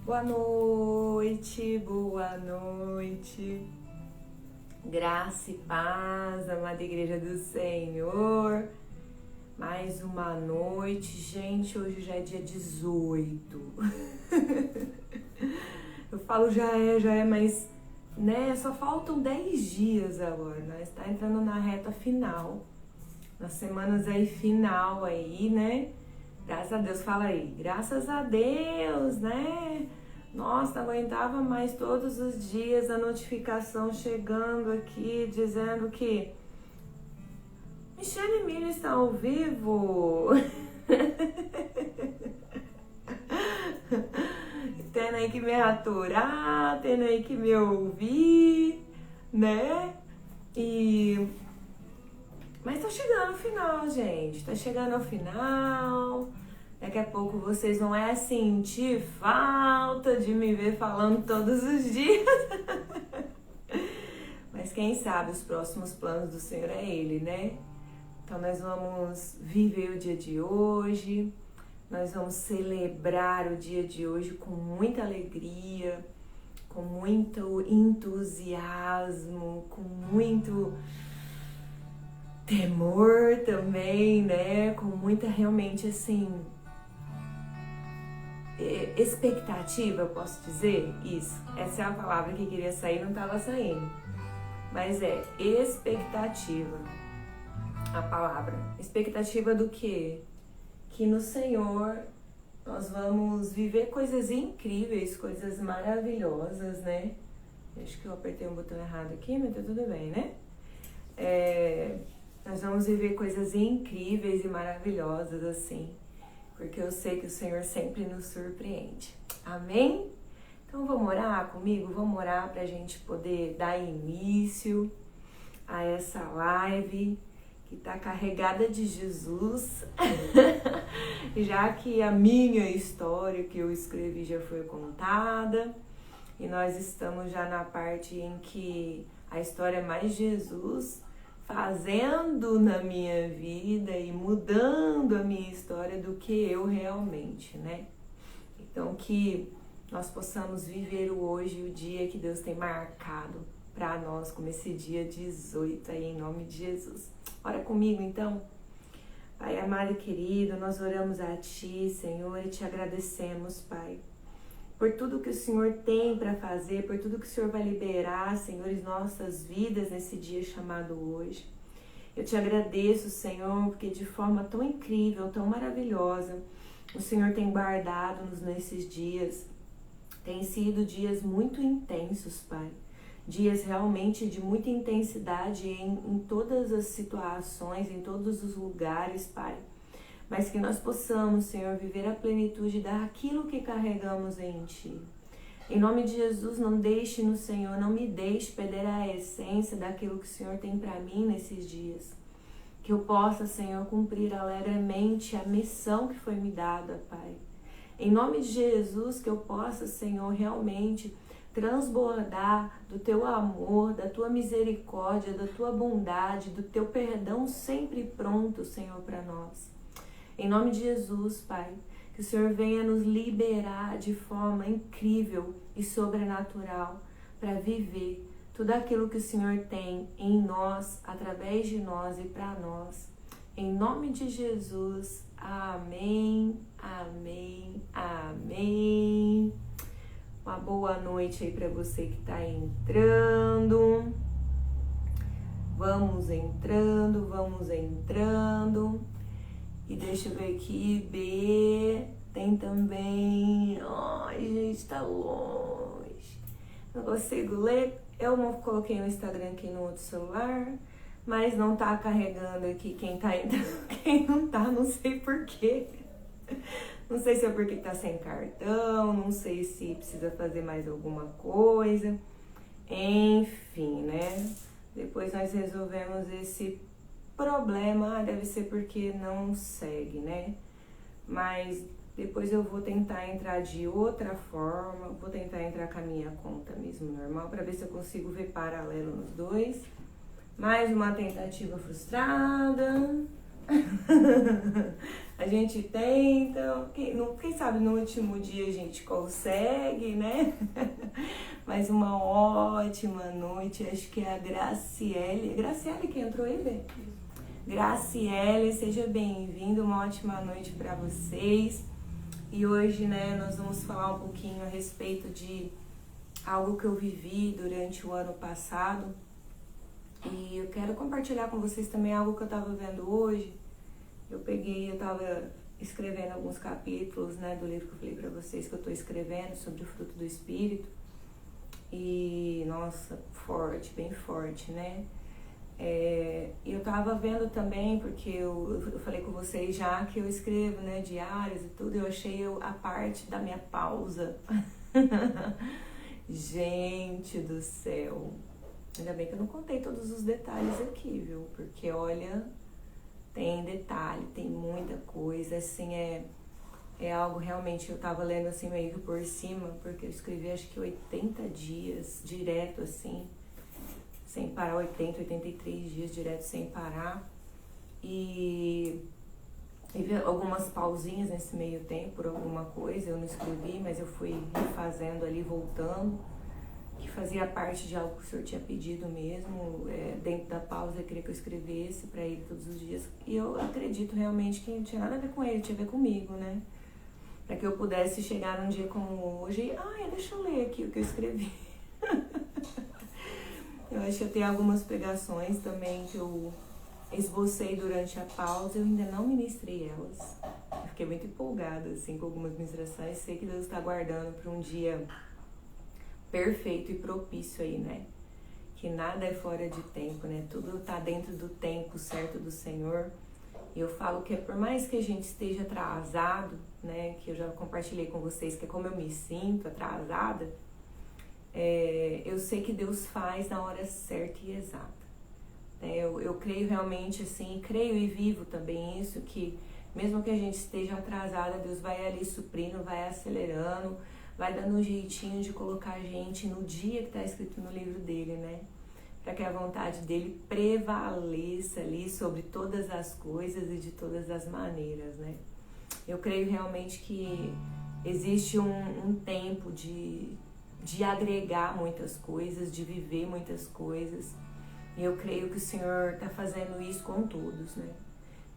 Boa noite, boa noite. Graça e paz, amada Igreja do Senhor. Mais uma noite, gente, hoje já é dia 18. Eu falo já é, mas né, só faltam 10 dias agora. Nós tá entrando na reta final, nas semanas aí final aí, né? Graças a Deus, fala aí, graças a Deus, né? Nossa, não aguentava mais todos os dias a notificação chegando aqui, dizendo que Michele Milho está ao vivo. Tendo aí que me aturar, tendo aí que me ouvir, né? Mas tá chegando ao final, gente. Tá chegando ao final. Daqui a pouco vocês vão sentir falta de me ver falando todos os dias. Mas quem sabe os próximos planos do Senhor é Ele, né? Então nós vamos viver o dia de hoje. Nós vamos celebrar o dia de hoje com muita alegria, com muito entusiasmo, com muito temor também, né? Com muita, realmente, assim, expectativa, eu posso dizer isso. Essa é a palavra que queria sair, não estava saindo. Mas é expectativa, a palavra. Expectativa do quê? Que no Senhor nós vamos viver coisas incríveis, coisas maravilhosas, né? Acho que eu apertei um botão errado aqui, mas tá tudo bem, né? Nós vamos viver coisas incríveis e maravilhosas assim, porque eu sei que o Senhor sempre nos surpreende. Amém? Então vamos orar comigo? Vamos orar para a gente poder dar início a essa live que está carregada de Jesus, já que a minha história que eu escrevi já foi contada e nós estamos já na parte em que a história é mais Jesus fazendo na minha vida e mudando a minha história do que eu realmente, né? Então que nós possamos viver o hoje, o dia que Deus tem marcado para nós, como esse dia 18 aí, em nome de Jesus. Ora comigo então. Pai amado e querido, nós oramos a Ti, Senhor, e Te agradecemos, Pai, por tudo que o Senhor tem para fazer, por tudo que o Senhor vai liberar, Senhor, em nossas vidas nesse dia chamado hoje. Eu Te agradeço, Senhor, porque de forma tão incrível, tão maravilhosa, o Senhor tem guardado-nos nesses dias. Tem sido dias muito intensos, Pai. Dias realmente de muita intensidade em todas as situações, em todos os lugares, Pai. Mas que nós possamos, Senhor, viver a plenitude daquilo que carregamos em Ti. Em nome de Jesus, não deixe no Senhor, não me deixe perder a essência daquilo que o Senhor tem para mim nesses dias. Que eu possa, Senhor, cumprir alegremente a missão que foi me dada, Pai. Em nome de Jesus, que eu possa, Senhor, realmente transbordar do Teu amor, da Tua misericórdia, da Tua bondade, do Teu perdão sempre pronto, Senhor, para nós. Em nome de Jesus, Pai, que o Senhor venha nos liberar de forma incrível e sobrenatural para viver tudo aquilo que o Senhor tem em nós, através de nós e para nós. Em nome de Jesus, amém, amém, amém. Uma boa noite aí para você que está entrando. Vamos entrando, vamos entrando. E deixa eu ver aqui, B, tem também. Ai, gente, tá longe. Não consigo ler. Eu não coloquei o Instagram aqui no outro celular, mas não tá carregando aqui quem tá entrando, quem não tá, não sei porquê. Não sei se é porque tá sem cartão, não sei se precisa fazer mais alguma coisa. Enfim, né? Depois nós resolvemos esse problema. Deve ser porque não segue, né? Mas depois eu vou tentar entrar de outra forma. Vou tentar entrar com a minha conta mesmo normal, para ver se eu consigo ver paralelo nos dois. Mais uma tentativa frustrada. A gente tenta, quem sabe no último dia a gente consegue, né? Mas uma ótima noite, acho que é a Graciele. Graciele que entrou aí, Bê? Graciele, seja bem-vindo, uma ótima noite para vocês. E hoje, né, nós vamos falar um pouquinho a respeito de algo que eu vivi durante o ano passado. E eu quero compartilhar com vocês também algo que eu estava vendo hoje. Eu estava escrevendo alguns capítulos, né, do livro que eu falei para vocês que eu estou escrevendo sobre o fruto do Espírito. E, nossa, forte, bem forte, né? E eu tava vendo também, porque eu falei com vocês já que eu escrevo, né, diários e tudo, eu achei a parte da minha pausa. Gente do céu! Ainda bem que eu não contei todos os detalhes aqui, viu? Porque, olha, tem detalhe, tem muita coisa, assim, é algo realmente, eu tava lendo assim meio que por cima, porque eu escrevi acho que 80 dias direto, assim, sem parar, 83 dias direto sem parar. E teve algumas pausinhas nesse meio tempo por alguma coisa, eu não escrevi, mas eu fui refazendo ali, voltando, que fazia parte de algo que o senhor tinha pedido mesmo, dentro da pausa eu queria que eu escrevesse para ele todos os dias. E eu acredito realmente que não tinha nada a ver com ele, tinha a ver comigo, né? Para que eu pudesse chegar num dia como hoje e, deixa eu ler aqui o que eu escrevi. Eu acho que eu tenho algumas pregações também que eu esbocei durante a pausa, eu ainda não ministrei elas. Eu fiquei muito empolgada, assim, com algumas ministrações. Sei que Deus está guardando para um dia perfeito e propício aí, né? Que nada é fora de tempo, né? Tudo tá dentro do tempo certo do Senhor. E eu falo que por mais que a gente esteja atrasado, né? Que eu já compartilhei com vocês, que é como eu me sinto atrasada, eu sei que Deus faz na hora certa e exata. Eu creio realmente assim, creio e vivo também isso, que mesmo que a gente esteja atrasada, Deus vai ali suprindo, vai acelerando, vai dando um jeitinho de colocar a gente no dia que está escrito no livro dele, né? Para que a vontade dele prevaleça ali sobre todas as coisas e de todas as maneiras, né? Eu creio realmente que existe um tempo de agregar muitas coisas, de viver muitas coisas. E eu creio que o Senhor está fazendo isso com todos, né?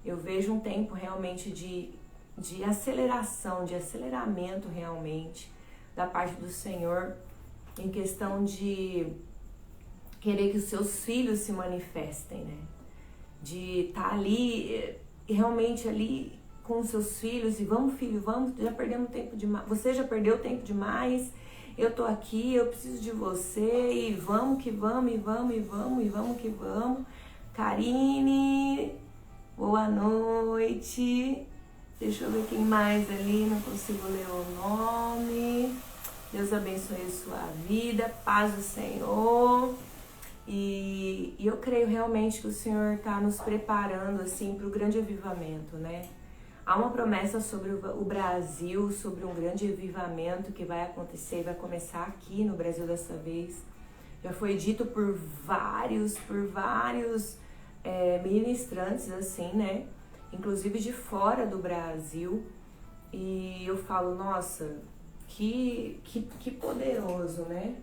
Eu vejo um tempo realmente de aceleração, de aceleramento realmente da parte do Senhor em questão de querer que os seus filhos se manifestem, né? De estar ali, realmente ali com os seus filhos e vamos, filho, vamos, já perdemos tempo demais, você já perdeu tempo demais, eu tô aqui, eu preciso de você e vamos que vamos, e vamos, e vamos, e vamos que vamos. Karine, boa noite. Deixa eu ver quem mais ali, não consigo ler o nome. Deus abençoe a sua vida, paz do Senhor. E eu creio realmente que o Senhor está nos preparando assim para o grande avivamento, né? Há uma promessa sobre o Brasil, sobre um grande avivamento que vai acontecer, vai começar aqui no Brasil dessa vez. Já foi dito por vários ministrantes, assim, né? Inclusive de fora do Brasil. E eu falo, nossa, que poderoso, né?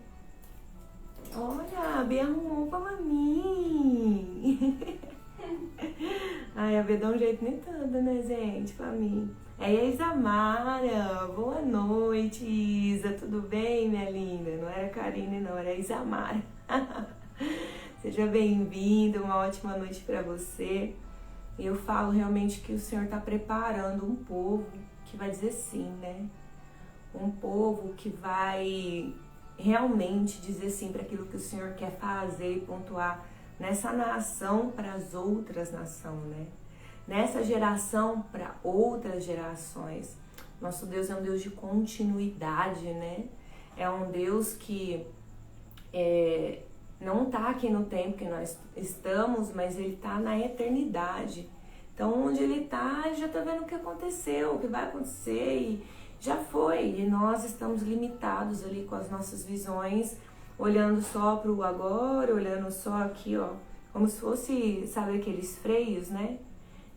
Olha, a Bê arrumou pra mim. Ai, a Bê dá um jeito nem tanto, né, gente, pra mim. É a Isamara, boa noite, Isa, tudo bem, minha linda? Não era Karine, não, era a Isamara. Seja bem-vinda, uma ótima noite pra você. Eu falo realmente que o Senhor tá preparando um povo que vai dizer sim, né? Um povo que vai realmente dizer sim para aquilo que o Senhor quer fazer e pontuar nessa nação para as outras nações, né? Nessa geração para outras gerações. Nosso Deus é um Deus de continuidade, né? É um Deus que não está aqui no tempo que nós estamos, mas Ele está na eternidade. Então, onde Ele está, já está vendo o que aconteceu, o que vai acontecer e já foi. E nós estamos limitados ali com as nossas visões, olhando só para o agora, olhando só aqui, ó, como se fosse, sabe, aqueles freios, né?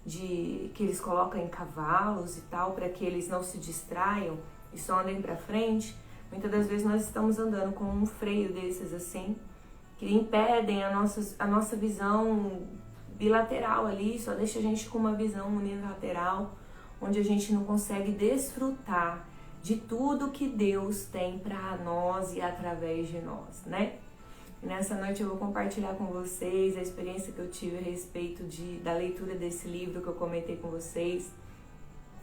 que eles colocam em cavalos e tal, para que eles não se distraiam e só andem para frente. Muitas das vezes nós estamos andando com um freio desses assim, que impedem a nossa visão bilateral ali, só deixa a gente com uma visão unilateral, onde a gente não consegue desfrutar de tudo que Deus tem para nós e através de nós, né? E nessa noite eu vou compartilhar com vocês a experiência que eu tive a respeito da leitura desse livro que eu comentei com vocês,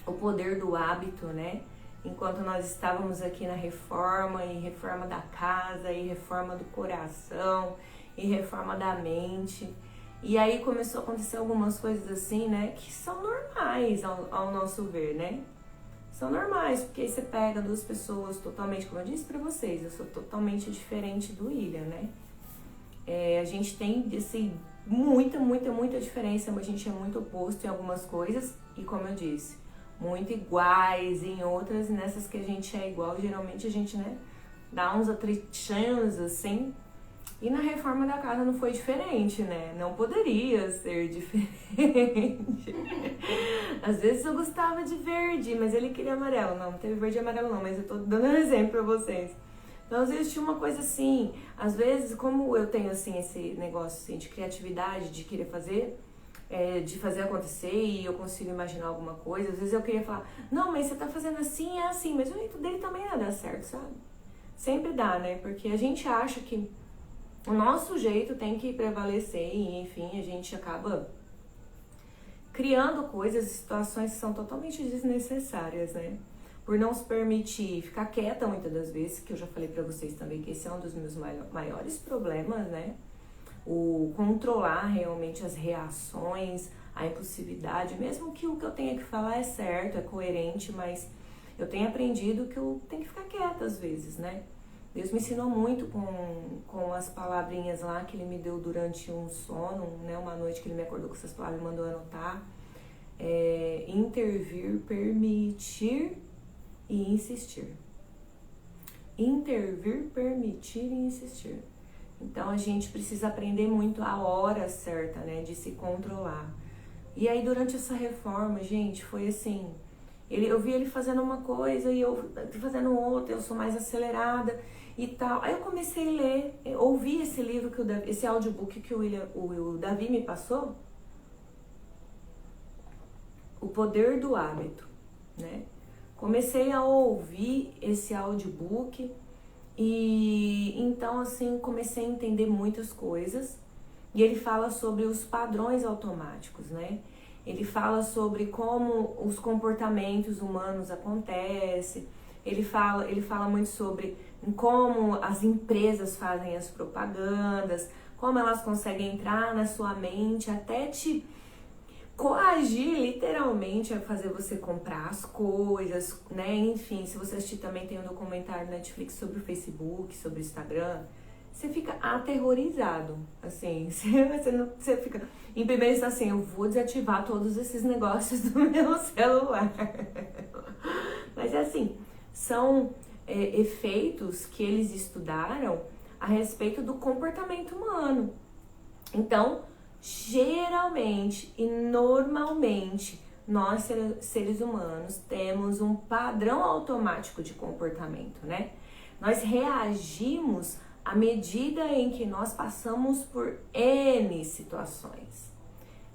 O Poder do Hábito, né? Enquanto nós estávamos aqui na reforma, e reforma da casa, e reforma do coração, e reforma da mente. E aí começou a acontecer algumas coisas assim, né? Que são normais ao nosso ver, né? São normais, porque aí você pega duas pessoas totalmente, como eu disse pra vocês, eu sou totalmente diferente do William, né? A gente tem, assim, muita diferença, mas a gente é muito oposto em algumas coisas, e como eu disse, muito iguais em outras, nessas que a gente é igual, geralmente a gente, né, dá uns atritinhos, assim. E na reforma da casa não foi diferente, né? Não poderia ser diferente. Às vezes eu gostava de verde, mas ele queria amarelo. Não teve verde e amarelo não, mas eu tô dando um exemplo pra vocês. Então, às vezes tinha uma coisa assim, às vezes, como eu tenho, assim, esse negócio, assim, de criatividade, de querer fazer, de fazer acontecer e eu consigo imaginar alguma coisa, às vezes eu queria falar, não, mas você tá fazendo assim, é assim, mas o jeito dele também ia dar certo, sabe? Sempre dá, né? Porque a gente acha que o nosso jeito tem que prevalecer e, enfim, a gente acaba criando coisas e situações que são totalmente desnecessárias, né? Por não se permitir ficar quieta muitas das vezes, que eu já falei pra vocês também que esse é um dos meus maiores problemas, né? O controlar realmente as reações, a impulsividade, mesmo que o que eu tenha que falar é certo, é coerente, mas eu tenho aprendido que eu tenho que ficar quieta às vezes, né? Deus me ensinou muito com as palavrinhas lá que Ele me deu durante um sono, né? Uma noite que Ele me acordou com essas palavras e mandou anotar. Intervir, permitir e insistir. Intervir, permitir e insistir. Então a gente precisa aprender muito a hora certa, né? De se controlar. E aí durante essa reforma, gente, foi assim... Eu vi ele fazendo uma coisa e eu fazendo outra, eu sou mais acelerada e tal. Aí eu comecei a ler, ouvi esse livro, esse audiobook que o Davi me passou, O Poder do Hábito, né? Comecei a ouvir esse audiobook e então, assim, comecei a entender muitas coisas. E ele fala sobre os padrões automáticos, né? Ele fala sobre como os comportamentos humanos acontecem. Ele fala muito sobre como as empresas fazem as propagandas, como elas conseguem entrar na sua mente até te coagir literalmente a fazer você comprar as coisas, né? Enfim, se você assistir também tem um documentário na Netflix sobre o Facebook, sobre o Instagram, você fica aterrorizado, assim, você fica... Em primeiro está assim, eu vou desativar todos esses negócios do meu celular. Mas é assim, são efeitos que eles estudaram a respeito do comportamento humano. Então, geralmente e normalmente, nós seres humanos temos um padrão automático de comportamento, né? Nós reagimos à medida em que nós passamos por N situações.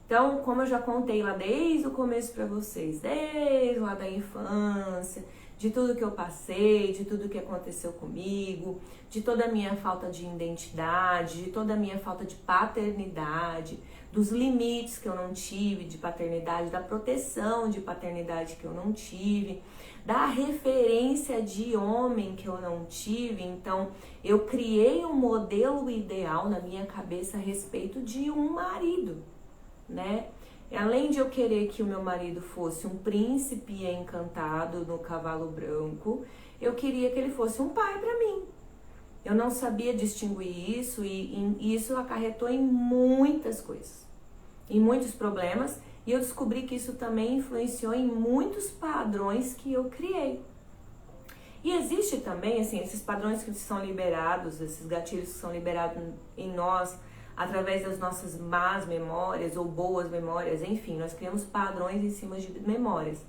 Então, como eu já contei lá desde o começo para vocês, desde lá da infância, de tudo que eu passei, de tudo que aconteceu comigo, de toda a minha falta de identidade, de toda a minha falta de paternidade, dos limites que eu não tive de paternidade, da proteção de paternidade que eu não tive, da referência de homem que eu não tive. Então, eu criei um modelo ideal na minha cabeça a respeito de um marido, né? Além de eu querer que o meu marido fosse um príncipe encantado no cavalo branco, eu queria que ele fosse um pai para mim. Eu não sabia distinguir isso e isso acarretou em muitas coisas, em muitos problemas, e eu descobri que isso também influenciou em muitos padrões que eu criei. E existe também, assim, esses padrões que são liberados, esses gatilhos que são liberados em nós através das nossas más memórias ou boas memórias, enfim, nós criamos padrões em cima de memórias.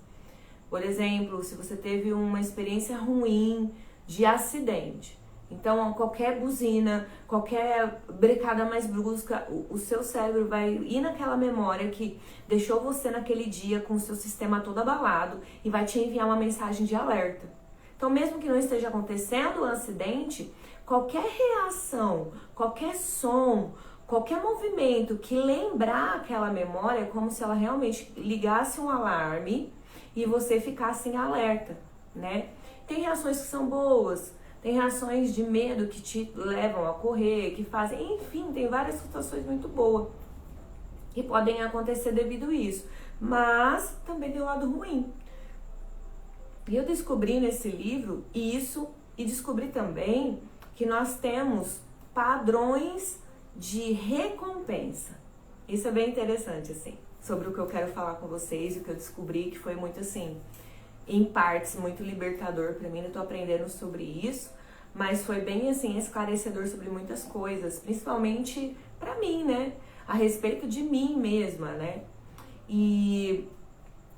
Por exemplo, se você teve uma experiência ruim de acidente, então qualquer buzina, qualquer brecada mais brusca, o seu cérebro vai ir naquela memória que deixou você naquele dia com o seu sistema todo abalado e vai te enviar uma mensagem de alerta. Então, mesmo que não esteja acontecendo o acidente, qualquer reação, qualquer som, qualquer movimento que lembrar aquela memória é como se ela realmente ligasse um alarme e você ficasse em alerta, né? Tem reações que são boas, tem reações de medo que te levam a correr, que fazem, enfim, tem várias situações muito boas que podem acontecer devido a isso, mas também tem o lado ruim. E eu descobri nesse livro isso e descobri também que nós temos padrões de recompensa. Isso é bem interessante, assim, sobre o que eu quero falar com vocês, o que eu descobri, que foi muito, assim, em partes, muito libertador pra mim. Eu tô aprendendo sobre isso, mas foi bem, assim, esclarecedor sobre muitas coisas, principalmente pra mim, né? A respeito de mim mesma, né? E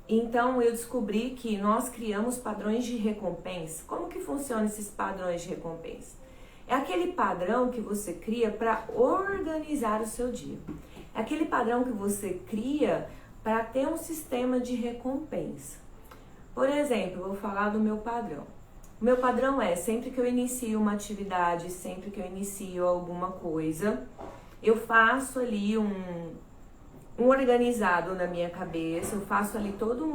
então eu descobri que nós criamos padrões de recompensa. Como que funcionam esses padrões de recompensa? É aquele padrão que você cria para organizar o seu dia. É aquele padrão que você cria para ter um sistema de recompensa. Por exemplo, eu vou falar do meu padrão. O meu padrão é, sempre que eu inicio uma atividade, sempre que eu inicio alguma coisa, eu faço ali um organizado na minha cabeça, eu faço ali todo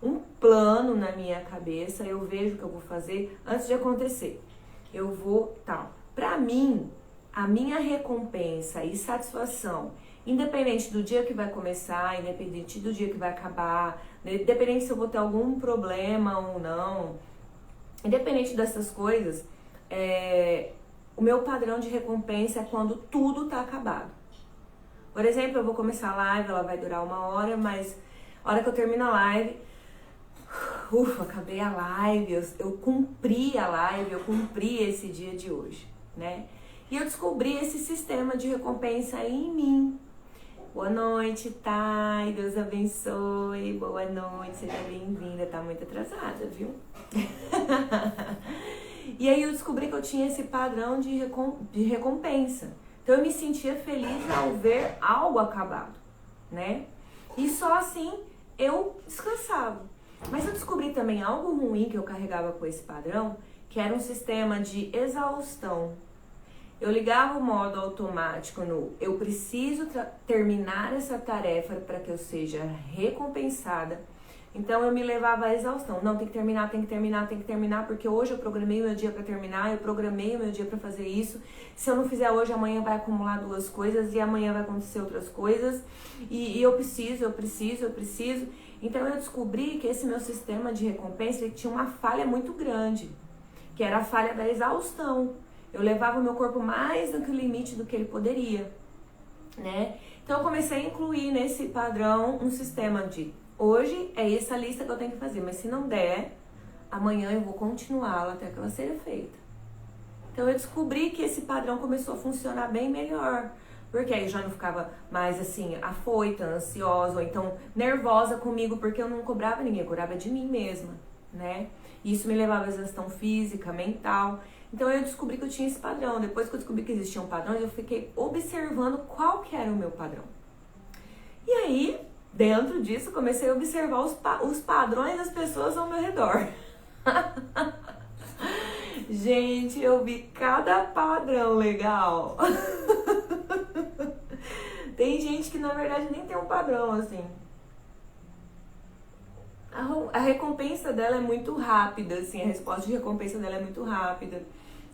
um plano na minha cabeça, eu vejo o que eu vou fazer antes de acontecer. Eu vou tal. Pra mim, a minha recompensa e satisfação, independente do dia que vai começar, independente do dia que vai acabar, independente se eu vou ter algum problema ou não, independente dessas coisas, o meu padrão de recompensa é quando tudo tá acabado. Por exemplo, eu vou começar a live, ela vai durar 1 hora, mas a hora que eu termino a live, acabei a live, eu cumpri a live, eu cumpri esse dia de hoje, né? E eu descobri esse sistema de recompensa em mim. Boa noite, Thay, Deus abençoe, boa noite, seja bem-vinda, tá muito atrasada, viu? E aí eu descobri que eu tinha esse padrão de recompensa. Então eu me sentia feliz ao ver algo acabado, né? E só assim eu descansava. Mas eu descobri também algo ruim que eu carregava com esse padrão, que era um sistema de exaustão. Eu ligava o modo automático no eu preciso terminar essa tarefa para que eu seja recompensada. Então eu me levava à exaustão. Não, tem que terminar, tem que terminar, tem que terminar, porque hoje eu programei o meu dia para terminar, eu programei o meu dia para fazer isso. Se eu não fizer hoje, amanhã vai acumular 2 coisas e amanhã vai acontecer outras coisas. E eu preciso. Então eu descobri que esse meu sistema de recompensa ele tinha uma falha muito grande, que era a falha da exaustão. Eu levava o meu corpo mais do que o limite do que ele poderia, né? Então eu comecei a incluir nesse padrão um sistema de hoje é essa lista que eu tenho que fazer, mas se não der, amanhã eu vou continuá-la até que ela seja feita. Então eu descobri que esse padrão começou a funcionar bem melhor. Porque aí eu já não ficava mais assim, afoita, ansiosa, ou então nervosa comigo, porque eu não cobrava ninguém, eu cobrava de mim mesma, né? E isso me levava à exaustão física, mental. Então eu descobri que eu tinha esse padrão. Depois que eu descobri que existiam padrões, eu fiquei observando qual que era o meu padrão. E aí, dentro disso, comecei a observar os padrões das pessoas ao meu redor. Gente, eu vi cada padrão legal. Tem gente que na verdade nem tem um padrão assim. A recompensa dela é muito rápida, assim, a resposta de recompensa dela é muito rápida.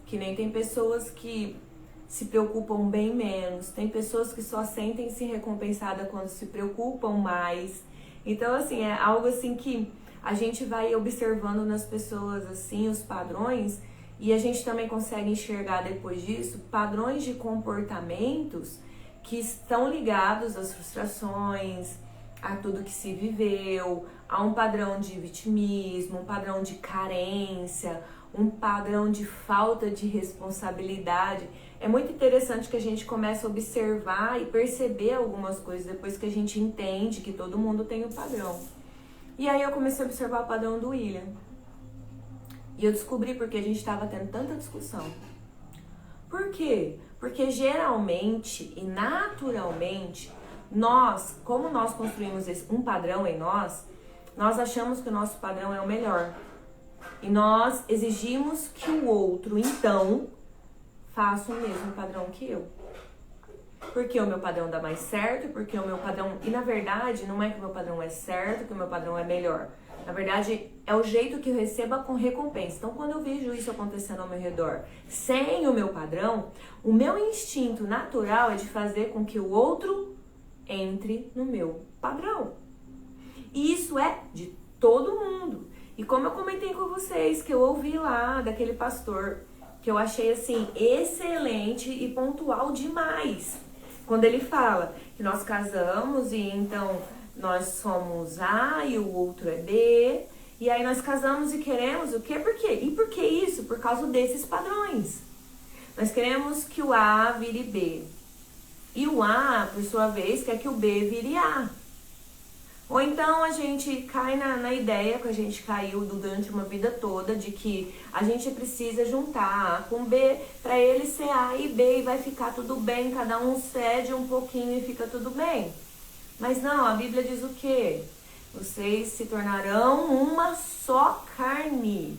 Que nem tem pessoas que se preocupam bem menos, tem pessoas que só sentem-se recompensadas quando se preocupam mais. Então, assim, é algo assim que a gente vai observando nas pessoas, assim, os padrões, e a gente também consegue enxergar depois disso padrões de comportamentos que estão ligados às frustrações, a tudo que se viveu, a um padrão de vitimismo, um padrão de carência, um padrão de falta de responsabilidade. É muito interessante que a gente comece a observar e perceber algumas coisas depois que a gente entende que todo mundo tem um padrão. E aí eu comecei a observar o padrão do William. E eu descobri porque a gente estava tendo tanta discussão. Por quê? Porque geralmente e naturalmente, como nós construímos um padrão em nós achamos que o nosso padrão é o melhor. E nós exigimos que o outro, então, faça o mesmo padrão que eu. Porque o meu padrão dá mais certo, porque o meu padrão... E na verdade, não é que o meu padrão é certo, que o meu padrão é melhor. Na verdade, é o jeito que eu receba com recompensa. Então, quando eu vejo isso acontecendo ao meu redor, sem o meu padrão, o meu instinto natural é de fazer com que o outro entre no meu padrão. E isso é de todo mundo. E como eu comentei com vocês, que eu ouvi lá daquele pastor, que eu achei assim, excelente e pontual demais. Quando ele fala que nós casamos e então nós somos A e o outro é B. E aí nós casamos e queremos o quê? Por quê? E por que isso? Por causa desses padrões. Nós queremos que o A vire B. E o A, por sua vez, quer que o B vire A. Ou então a gente cai na ideia que a gente caiu durante uma vida toda de que a gente precisa juntar A com B para ele ser A e B e vai ficar tudo bem, cada um cede um pouquinho e fica tudo bem. Mas não, a Bíblia diz o quê? Vocês se tornarão uma só carne.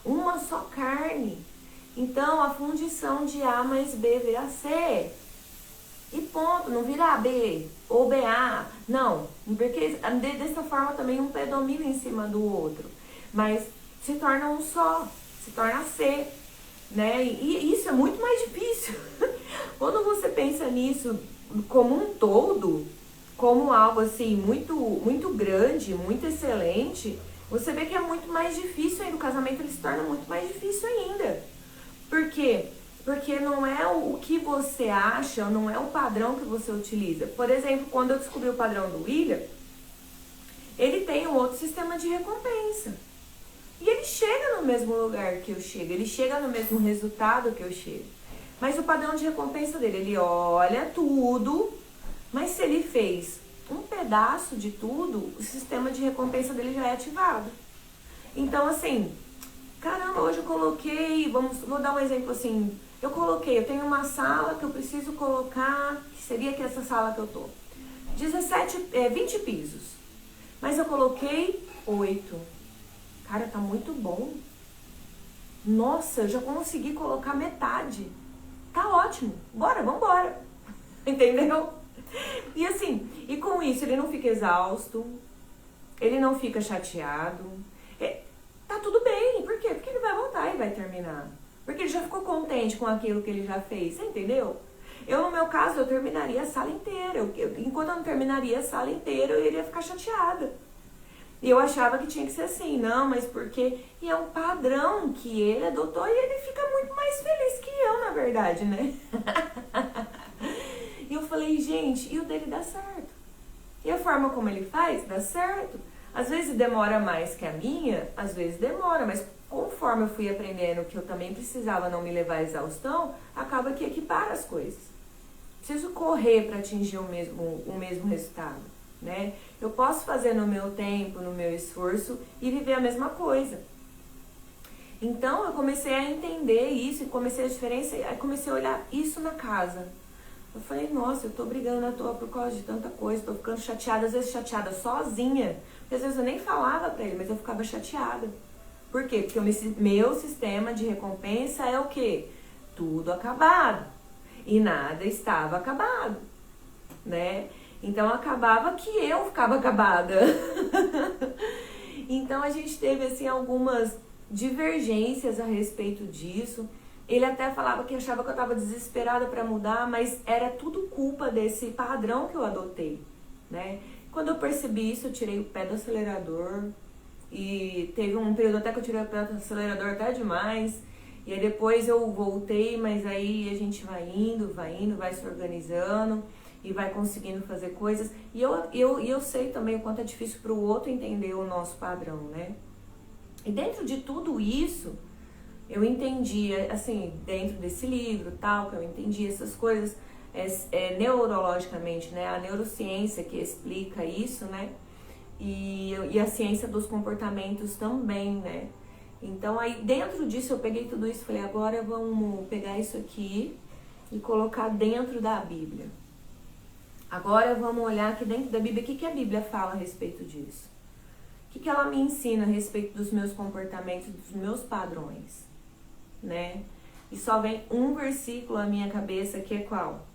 Uma só carne. Então a fundição de A mais B vira C. E ponto, não vira B ou BA, não, porque dessa forma também um predomina em cima do outro, mas se torna um só, se torna C, né? E isso é muito mais difícil. Quando você pensa nisso como um todo, como algo assim muito, muito grande, muito excelente, você vê que é muito mais difícil ainda, o casamento ele se torna muito mais difícil ainda. Por quê? Porque não é o que você acha, não é o padrão que você utiliza. Por exemplo, quando eu descobri o padrão do William, ele tem um outro sistema de recompensa. E ele chega no mesmo lugar que eu chego, ele chega no mesmo resultado que eu chego. Mas o padrão de recompensa dele, ele olha tudo, mas se ele fez um pedaço de tudo, o sistema de recompensa dele já é ativado. Então, assim, caramba, hoje eu coloquei, vou dar um exemplo assim, eu tenho uma sala que eu preciso colocar, que seria que essa sala que eu tô, 20 pisos, mas eu coloquei 8. Cara, tá muito bom. Nossa, eu já consegui colocar metade. Tá ótimo, vambora. Entendeu? E assim, e com isso ele não fica exausto, ele não fica chateado, tá tudo bem. Por quê? Porque ele vai voltar e vai terminar. Porque ele já ficou contente com aquilo que ele já fez, você entendeu? No meu caso, eu terminaria a sala inteira. Enquanto eu não terminaria a sala inteira, eu iria ficar chateada. E eu achava que tinha que ser assim, não, mas porque... E é um padrão que ele adotou e ele fica muito mais feliz que eu, na verdade, né? E eu falei, gente, e o dele dá certo. E a forma como ele faz, dá certo. Às vezes demora mais que a minha, às vezes demora, mas conforme eu fui aprendendo que eu também precisava não me levar à exaustão, acaba que equipara as coisas. Preciso correr para atingir o mesmo resultado, né? Eu posso fazer no meu tempo, no meu esforço e viver a mesma coisa. Então eu comecei a entender isso e comecei a diferença, aí comecei a olhar isso na casa. Eu falei, nossa, eu tô brigando à toa por causa de tanta coisa, tô ficando chateada, às vezes chateada sozinha, porque às vezes eu nem falava pra ele, mas eu ficava chateada. Por quê? Porque o meu sistema de recompensa é o quê? Tudo acabado. E nada estava acabado, né? Então acabava que eu ficava acabada. Então a gente teve assim algumas divergências a respeito disso. Ele até falava que achava que eu estava desesperada para mudar, mas era tudo culpa desse padrão que eu adotei, né? Quando eu percebi isso, eu tirei o pé do acelerador. E teve um período até que eu tirei o pé do acelerador até demais. E aí depois eu voltei, mas aí a gente vai indo, vai se organizando. e vai conseguindo fazer coisas. E eu sei também o quanto é difícil para o outro entender o nosso padrão, né? E dentro de tudo isso, eu entendi, assim, dentro desse livro, tal, que eu entendi essas coisas, neurologicamente, né? A neurociência que explica isso, né? E a ciência dos comportamentos também, né? Então, aí dentro disso, eu peguei tudo isso e falei, agora vamos pegar isso aqui e colocar dentro da Bíblia. Agora vamos olhar aqui dentro da Bíblia, o que a Bíblia fala a respeito disso? O que ela me ensina a respeito dos meus comportamentos, dos meus padrões, né? E só vem um versículo à minha cabeça, que é qual?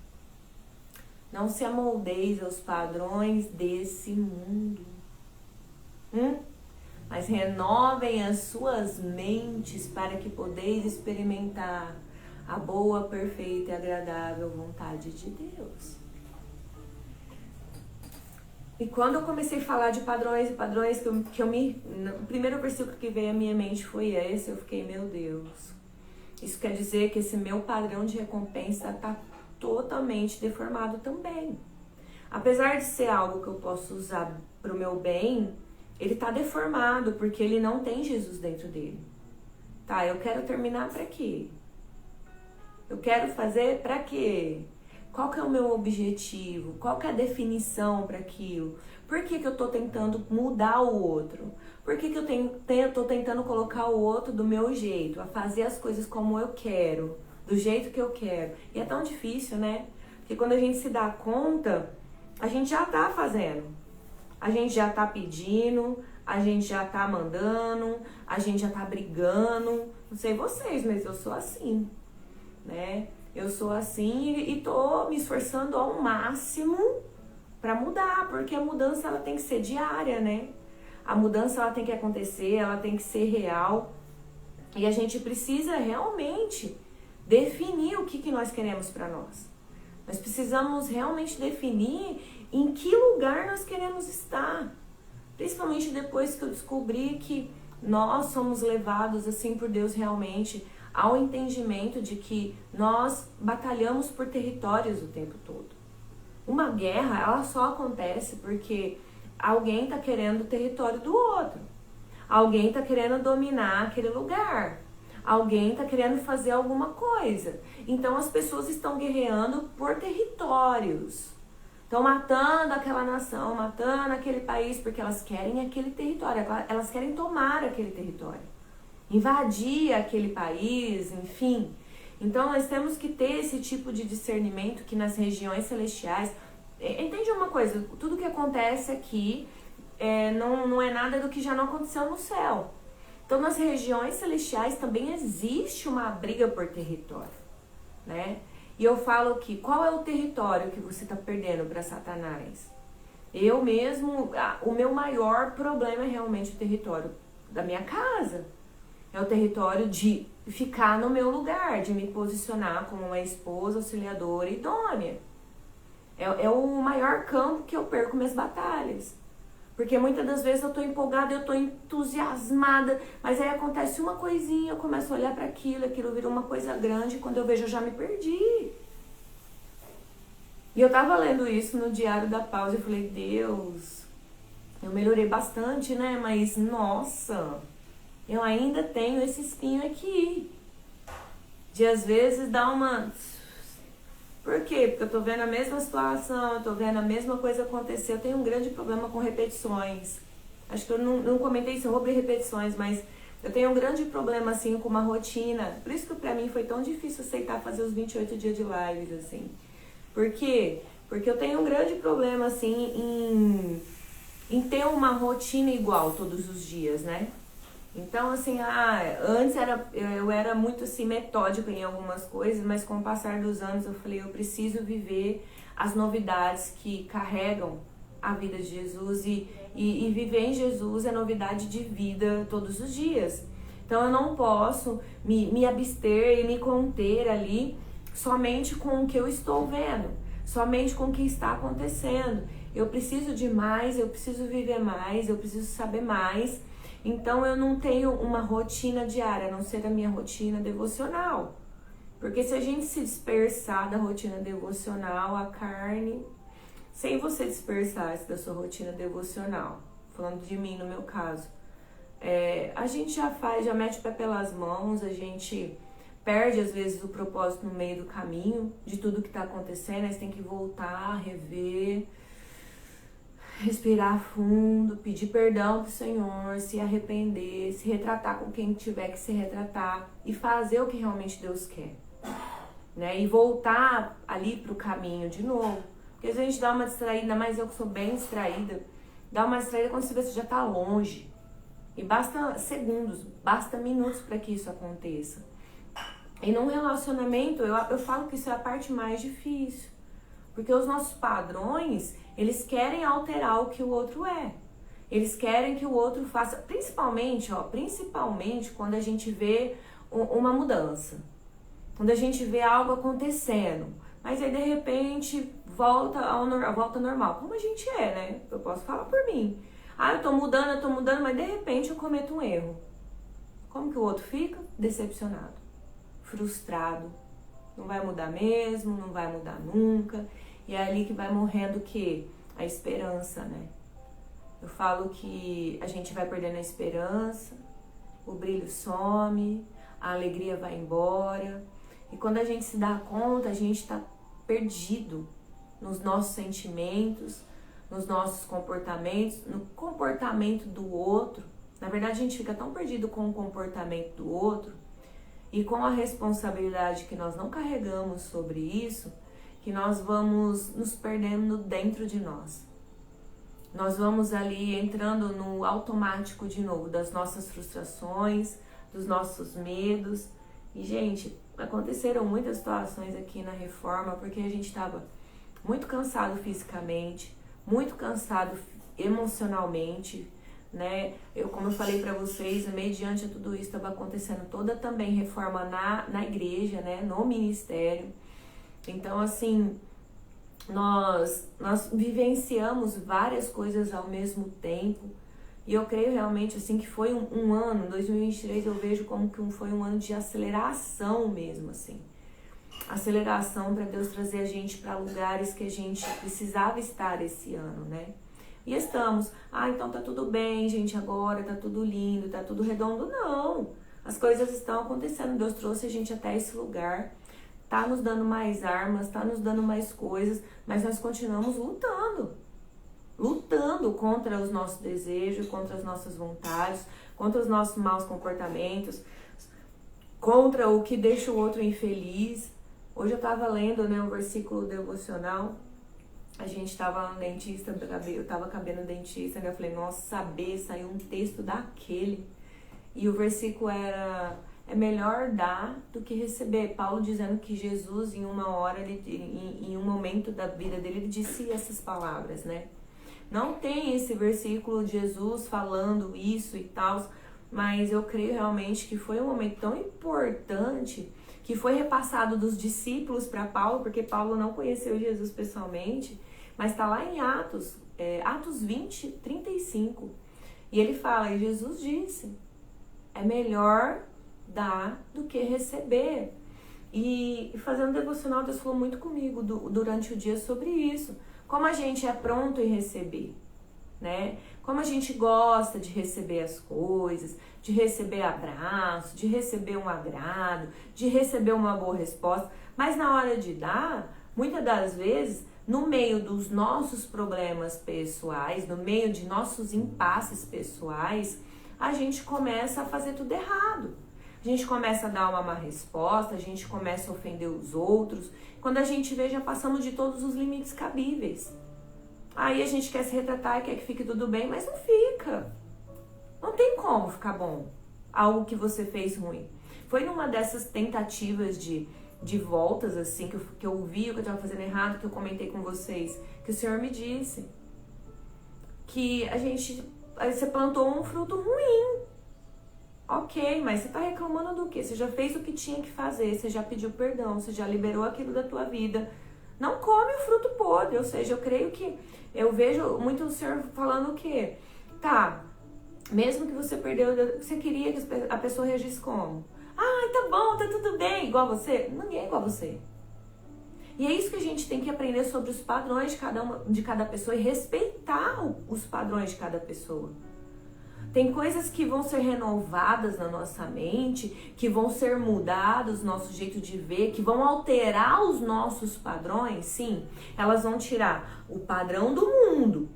Não se amoldeis aos padrões desse mundo. Mas renovem as suas mentes para que podeis experimentar a boa, perfeita e agradável vontade de Deus. E quando eu comecei a falar de padrões, o primeiro versículo que veio à minha mente foi esse, eu fiquei, meu Deus. Isso quer dizer que esse meu padrão de recompensa está totalmente deformado também. Apesar de ser algo que eu posso usar para o meu bem, ele está deformado porque ele não tem Jesus dentro dele. Tá, eu quero terminar para quê? Eu quero fazer para quê? Qual que é o meu objetivo? Qual que é a definição para aquilo? Por que eu estou tentando mudar o outro? Por que eu estou tentando colocar o outro do meu jeito? A fazer as coisas como eu quero, do jeito que eu quero. E é tão difícil, né? Porque quando a gente se dá conta, a gente já tá fazendo. A gente já tá pedindo, a gente já tá mandando, a gente já tá brigando. Não sei vocês, mas eu sou assim, né? Eu sou assim e tô me esforçando ao máximo para mudar, porque a mudança ela tem que ser diária, né? A mudança ela tem que acontecer, ela tem que ser real. E a gente precisa realmente definir o que nós queremos para nós. Nós precisamos realmente definir em que lugar nós queremos estar. Principalmente depois que eu descobri que nós somos levados assim por Deus realmente ao entendimento de que nós batalhamos por territórios o tempo todo. Uma guerra, ela só acontece porque alguém está querendo o território do outro. Alguém está querendo dominar aquele lugar. Alguém está querendo fazer alguma coisa. Então as pessoas estão guerreando por territórios. Estão matando aquela nação, matando aquele país, porque elas querem aquele território, elas querem tomar aquele território, invadir aquele país, enfim. Então nós temos que ter esse tipo de discernimento que nas regiões celestiais, entende uma coisa, tudo que acontece aqui não é nada do que já não aconteceu no céu. Então nas regiões celestiais também existe uma briga por território, né? E eu falo que qual é o território que você está perdendo para Satanás? Eu mesmo, o meu maior problema é realmente o território da minha casa. É o território de ficar no meu lugar, de me posicionar como uma esposa auxiliadora e idônea. É o maior campo que eu perco minhas batalhas. Porque muitas das vezes eu tô empolgada, eu tô entusiasmada, mas aí acontece uma coisinha, eu começo a olhar para aquilo vira uma coisa grande, quando eu vejo eu já me perdi. E eu tava lendo isso no Diário da Pausa e falei, Deus, eu melhorei bastante, né? Mas, nossa, eu ainda tenho esse espinho aqui. De às vezes dar uma... Por quê? Porque eu tô vendo a mesma situação, eu tô vendo a mesma coisa acontecer. Eu tenho um grande problema com repetições. Acho que eu não comentei sobre repetições, mas eu tenho um grande problema, assim, com uma rotina. Por isso que pra mim foi tão difícil aceitar fazer os 28 dias de lives, assim. Por quê? Porque eu tenho um grande problema, assim, em ter uma rotina igual todos os dias, né? Então, assim, antes eu era muito, assim, metódica em algumas coisas, mas com o passar dos anos eu falei, eu preciso viver as novidades que carregam a vida de Jesus e viver em Jesus é novidade de vida todos os dias. Então, eu não posso me abster e me conter ali somente com o que eu estou vendo, somente com o que está acontecendo. Eu preciso de mais, eu preciso viver mais, eu preciso saber mais. Então eu não tenho uma rotina diária, a não ser a minha rotina devocional. Porque se a gente se dispersar da rotina devocional, a carne sem você dispersar-se da sua rotina devocional. Falando de mim, no meu caso. A gente já mete o pé pelas mãos, a gente perde às vezes o propósito no meio do caminho de tudo que está acontecendo, aí você tem que voltar, rever, respirar fundo, pedir perdão pro Senhor, se arrepender, se retratar com quem tiver que se retratar e fazer o que realmente Deus quer, né? E voltar ali pro caminho de novo, porque às vezes a gente dá uma distraída, mas eu que sou bem distraída, dá uma distraída quando você vê que você já tá longe. E basta segundos, basta minutos para que isso aconteça. E num relacionamento, eu falo que isso é a parte mais difícil. Porque os nossos padrões, eles querem alterar o que o outro é. Eles querem que o outro faça, principalmente quando a gente vê uma mudança. Quando a gente vê algo acontecendo. Mas aí, de repente, volta ao normal. Como a gente é, né? Eu posso falar por mim. Eu tô mudando, mas de repente eu cometo um erro. Como que o outro fica? Decepcionado, frustrado. Não vai mudar mesmo, não vai mudar nunca. E é ali que vai morrendo o quê? A esperança, né? Eu falo que a gente vai perdendo a esperança, o brilho some, a alegria vai embora. E quando a gente se dá conta, a gente tá perdido nos nossos sentimentos, nos nossos comportamentos, no comportamento do outro. Na verdade, a gente fica tão perdido com o comportamento do outro e com a responsabilidade que nós não carregamos sobre isso, que nós vamos nos perdendo dentro de nós. Nós vamos ali entrando no automático de novo, das nossas frustrações, dos nossos medos. E, gente, aconteceram muitas situações aqui na reforma, porque a gente estava muito cansado fisicamente, muito cansado emocionalmente, né? Como eu falei para vocês, mediante a tudo isso estava acontecendo toda também reforma na igreja, né? No ministério. Então, assim, nós vivenciamos várias coisas ao mesmo tempo. E eu creio realmente, assim, que foi um ano, 2023 eu vejo como que foi um ano de aceleração mesmo, assim. Aceleração para Deus trazer a gente para lugares que a gente precisava estar esse ano, né? E estamos. Então tá tudo bem, gente, agora tá tudo lindo, tá tudo redondo. Não, as coisas estão acontecendo. Deus trouxe a gente até esse lugar, tá nos dando mais armas, tá nos dando mais coisas, mas nós continuamos lutando contra os nossos desejos, contra as nossas vontades, contra os nossos maus comportamentos, contra o que deixa o outro infeliz. Hoje eu tava lendo, né, um versículo devocional. A gente tava no dentista, eu tava cabendo no dentista, né? Eu falei, nossa, saiu um texto daquele. E o versículo era: é melhor dar do que receber. Paulo dizendo que Jesus, em uma hora, em um momento da vida dele, ele disse essas palavras, né? Não tem esse versículo de Jesus falando isso e tal, mas eu creio realmente que foi um momento tão importante que foi repassado dos discípulos para Paulo, porque Paulo não conheceu Jesus pessoalmente, mas está lá em Atos 20, 35. E ele fala, e Jesus disse, é melhor dar do que receber. E fazendo devocional, Deus falou muito comigo durante o dia sobre isso. Como a gente é pronto em receber, né? Como a gente gosta de receber as coisas, de receber abraço, de receber um agrado, de receber uma boa resposta. Mas na hora de dar, muitas das vezes, no meio dos nossos problemas pessoais, no meio de nossos impasses pessoais, a gente começa a fazer tudo errado. A gente começa a dar uma má resposta, a gente começa a ofender os outros. Quando a gente vê, já passamos de todos os limites cabíveis. Aí a gente quer se retratar e quer que fique tudo bem, mas não fica. Não tem como ficar bom algo que você fez ruim. Foi numa dessas tentativas de voltas, assim, que eu vi o que eu estava fazendo errado, que eu comentei com vocês, que o Senhor me disse que você plantou um fruto ruim. Ok, mas você tá reclamando do quê? Você já fez o que tinha que fazer, você já pediu perdão, você já liberou aquilo da tua vida. Não come o fruto podre, ou seja, eu vejo muito o Senhor falando o quê? Tá, mesmo que você perdeu, você queria que a pessoa reagisse como? Tá bom, tá tudo bem, igual a você? Ninguém é igual a você. E é isso que a gente tem que aprender sobre os padrões de cada pessoa e respeitar os padrões de cada pessoa. Tem coisas que vão ser renovadas na nossa mente, que vão ser mudados, nosso jeito de ver, que vão alterar os nossos padrões, sim. Elas vão tirar o padrão do mundo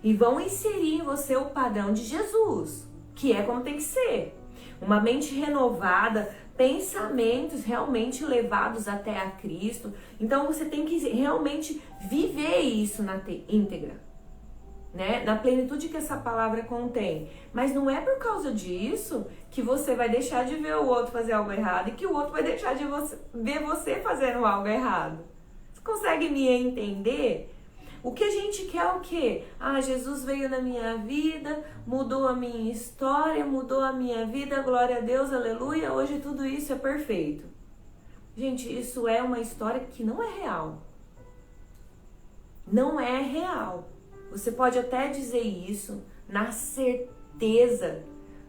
e vão inserir em você o padrão de Jesus, que é como tem que ser. Uma mente renovada, pensamentos realmente levados até a Cristo. Então você tem que realmente viver isso na íntegra, né? Na plenitude que essa palavra contém. Mas não é por causa disso que você vai deixar de ver o outro fazer algo errado e que o outro vai deixar de ver você fazendo algo errado. Você consegue me entender? O que a gente quer é o quê? Ah, Jesus veio na minha vida, mudou a minha história, mudou a minha vida, glória a Deus, aleluia, hoje tudo isso é perfeito. Gente, isso é uma história que não é real. Não é real. Você pode até dizer isso na certeza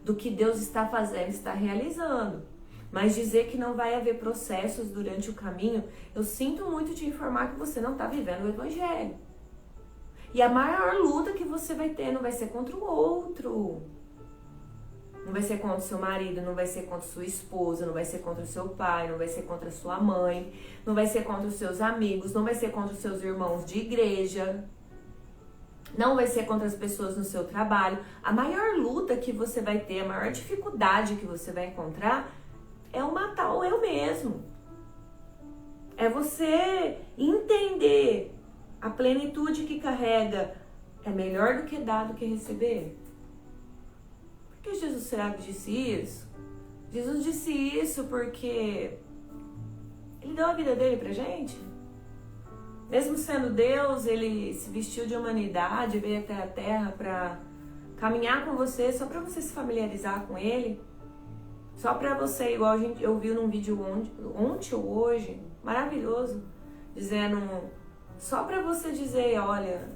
do que Deus está fazendo, está realizando. Mas dizer que não vai haver processos durante o caminho, eu sinto muito te informar que você não está vivendo o Evangelho. E a maior luta que você vai ter não vai ser contra o outro. Não vai ser contra o seu marido, não vai ser contra sua esposa, não vai ser contra o seu pai, não vai ser contra a sua mãe, não vai ser contra os seus amigos, não vai ser contra os seus irmãos de igreja, não vai ser contra as pessoas no seu trabalho. A maior luta que você vai ter, a maior dificuldade que você vai encontrar é o matar o eu mesmo. É você entender a plenitude que carrega é melhor do que dar do que receber. Por que Jesus será que disse isso? Jesus disse isso porque Ele deu a vida dele pra gente. Mesmo sendo Deus, Ele se vestiu de humanidade, veio até a Terra para caminhar com você, só para você se familiarizar com Ele. Só para você, igual a gente ouviu num vídeo ontem ou hoje, maravilhoso, dizendo... Só para você dizer, olha,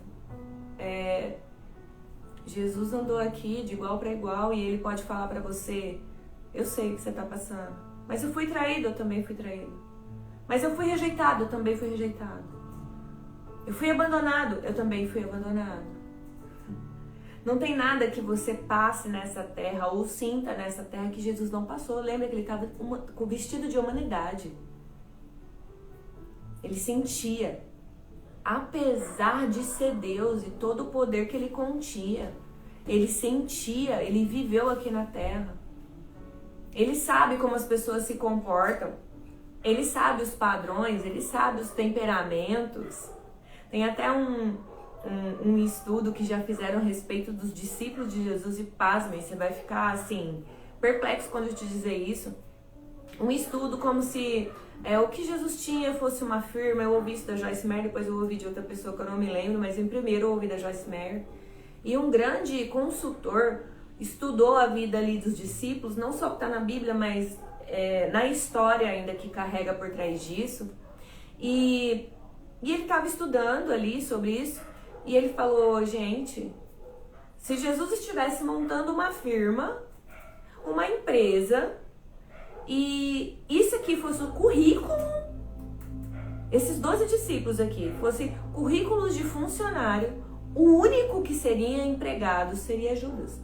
Jesus andou aqui de igual para igual e Ele pode falar para você, eu sei o que você está passando, mas eu fui traído, eu também fui traído. Mas eu fui rejeitado, eu também fui rejeitado. Eu fui abandonado, eu também fui abandonado. Não tem nada que você passe nessa terra ou sinta nessa terra que Jesus não passou. Lembra que Ele estava com vestido de humanidade. Ele sentia. Apesar de ser Deus e todo o poder que Ele continha, Ele sentia, Ele viveu aqui na Terra. Ele sabe como as pessoas se comportam, Ele sabe os padrões, Ele sabe os temperamentos. Tem até um estudo que já fizeram a respeito dos discípulos de Jesus e pasmem, você vai ficar assim, perplexo quando eu te dizer isso. Um estudo como se... o que Jesus tinha fosse uma firma. Eu ouvi isso da Joyce Meyer, depois eu ouvi de outra pessoa que eu não me lembro, mas em primeiro eu ouvi da Joyce Meyer. E um grande consultor estudou a vida ali dos discípulos, não só que está na Bíblia, mas na história ainda que carrega por trás disso. E ele estava estudando ali sobre isso, e ele falou, gente, se Jesus estivesse montando uma firma, uma empresa... E isso aqui fosse o currículo, esses 12 discípulos aqui, fossem currículos de funcionário, o único que seria empregado seria Judas.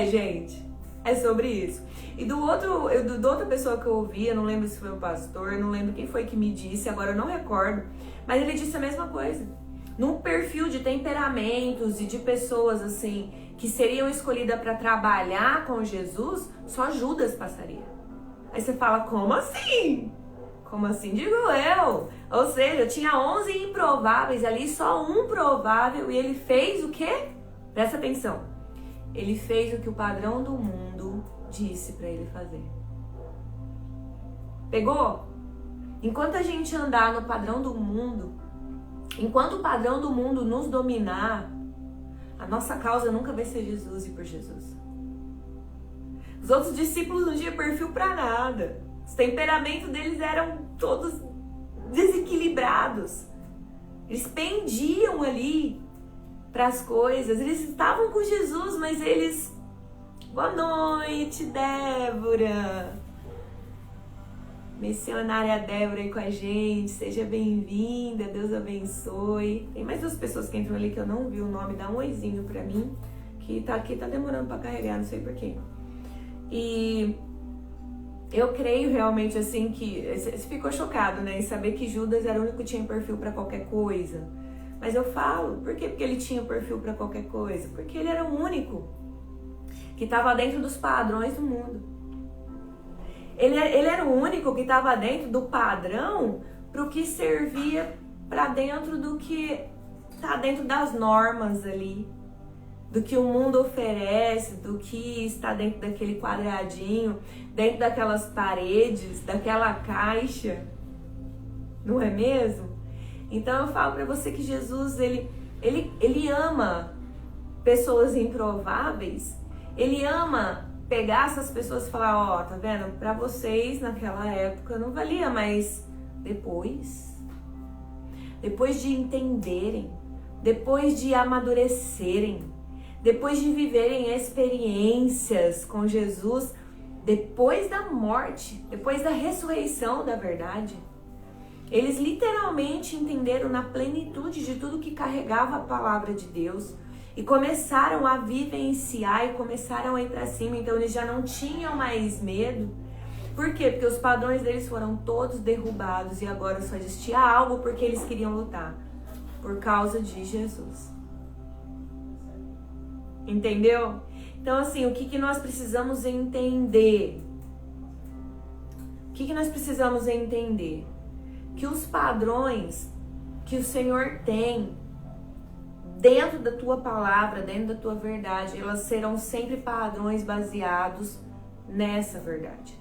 Gente, é sobre isso. E da outra pessoa que eu ouvi, eu não lembro se foi o pastor, eu não lembro quem foi que me disse, agora eu não recordo, mas ele disse a mesma coisa. Num perfil de temperamentos e de pessoas assim... que seriam escolhidas para trabalhar com Jesus, só Judas passaria. Aí você fala, como assim? Como assim, digo eu? Ou seja, tinha 11 improváveis ali, só um provável, e ele fez o quê? Presta atenção. Ele fez o que o padrão do mundo disse para ele fazer. Pegou? Enquanto a gente andar no padrão do mundo, enquanto o padrão do mundo nos dominar, a nossa causa nunca vai ser Jesus e por Jesus. Os outros discípulos não tinham perfil para nada. Os temperamentos deles eram todos desequilibrados. Eles pendiam ali para as coisas. Eles estavam com Jesus, mas eles... Boa noite, Débora. Missionária Débora aí com a gente, seja bem-vinda, Deus abençoe. Tem mais 2 pessoas que entram ali que eu não vi o nome, dá um oizinho pra mim, que tá aqui, tá demorando pra carregar, não sei porquê. E eu creio realmente assim que, você ficou chocado, né, em saber que Judas era o único que tinha perfil pra qualquer coisa. Mas eu falo, por quê? Porque ele tinha perfil pra qualquer coisa? Porque ele era o único que estava dentro dos padrões do mundo. Ele era o único que estava dentro do padrão para o que servia para dentro do que está dentro das normas ali, do que o mundo oferece, do que está dentro daquele quadradinho, dentro daquelas paredes, daquela caixa, não é mesmo? Então eu falo para você que Jesus, ele ama pessoas improváveis, ele ama pegar essas pessoas e falar, ó, tá vendo? Pra vocês naquela época não valia, mas depois de entenderem, depois de amadurecerem, depois de viverem experiências com Jesus, depois da morte, depois da ressurreição da verdade, eles literalmente entenderam na plenitude de tudo que carregava a palavra de Deus, e começaram a vivenciar e começaram a ir pra cima. Então eles já não tinham mais medo. Por quê? Porque os padrões deles foram todos derrubados e agora só existia algo porque eles queriam lutar. Por causa de Jesus. Entendeu? Então assim, o que nós precisamos entender? O que nós precisamos entender? Que os padrões que o Senhor tem dentro da tua palavra, dentro da tua verdade, elas serão sempre padrões baseados nessa verdade.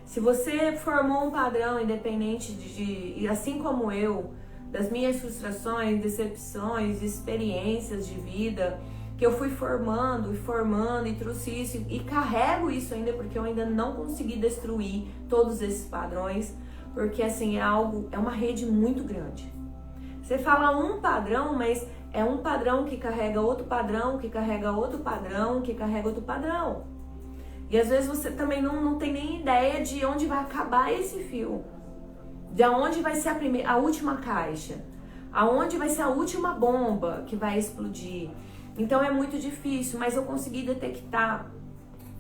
Se você formou um padrão independente e assim como eu, das minhas frustrações, decepções, experiências de vida, que eu fui formando e trouxe isso e carrego isso ainda porque eu ainda não consegui destruir todos esses padrões, porque assim é uma rede muito grande. Você fala um padrão, mas é um padrão que carrega outro padrão, que carrega outro padrão, que carrega outro padrão. E às vezes você também não tem nem ideia de onde vai acabar esse fio. De onde vai ser a última caixa. Aonde vai ser a última bomba que vai explodir. Então é muito difícil, mas eu consegui detectar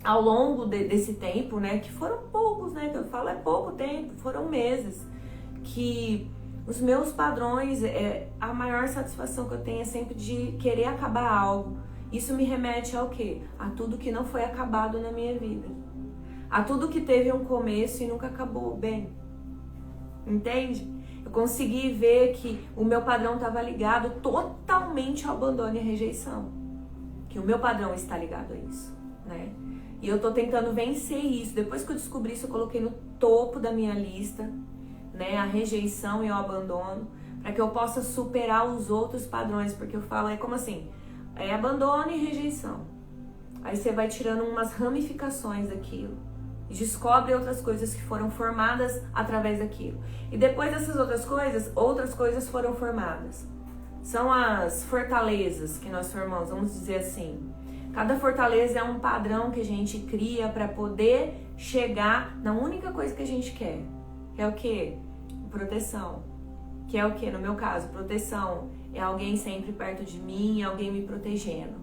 ao longo desse tempo, né? Que foram poucos, né? Que eu falo é pouco tempo, foram meses. Que os meus padrões, a maior satisfação que eu tenho é sempre de querer acabar algo. Isso me remete ao quê? A tudo que não foi acabado na minha vida. A tudo que teve um começo e nunca acabou bem. Entende? Eu consegui ver que o meu padrão estava ligado totalmente ao abandono e à rejeição. Que o meu padrão está ligado a isso, né? E eu tô tentando vencer isso. Depois que eu descobri isso, eu coloquei no topo da minha lista, né, a rejeição e o abandono, para que eu possa superar os outros padrões, porque eu falo, como assim? É abandono e rejeição. Aí você vai tirando umas ramificações daquilo, e descobre outras coisas que foram formadas através daquilo. E depois dessas outras coisas foram formadas. São as fortalezas que nós formamos, vamos dizer assim. Cada fortaleza é um padrão que a gente cria para poder chegar na única coisa que a gente quer. Que é o quê? Proteção. Que é o quê? No meu caso, proteção é alguém sempre perto de mim, alguém me protegendo,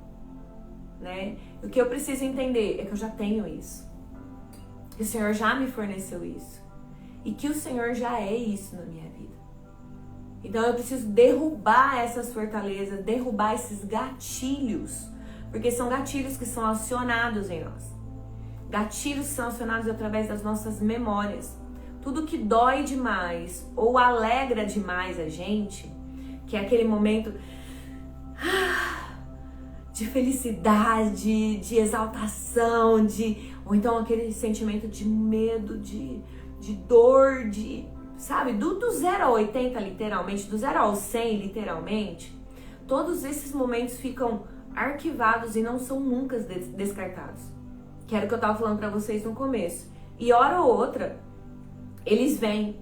né? O que eu preciso entender é que eu já tenho isso. Que o Senhor já me forneceu isso. E que o Senhor já é isso na minha vida. Então eu preciso derrubar essas fortalezas, derrubar esses gatilhos. Porque são gatilhos que são acionados em nós. Gatilhos que são acionados através das nossas memórias. Tudo que dói demais ou alegra demais a gente, que é aquele momento de felicidade, de exaltação, ou então aquele sentimento de medo, de dor, sabe? Do 0 ao 80 literalmente, do 0 ao 100 literalmente, todos esses momentos ficam arquivados e não são nunca descartados. Que era o que eu tava falando pra vocês no começo. E hora ou outra, eles vêm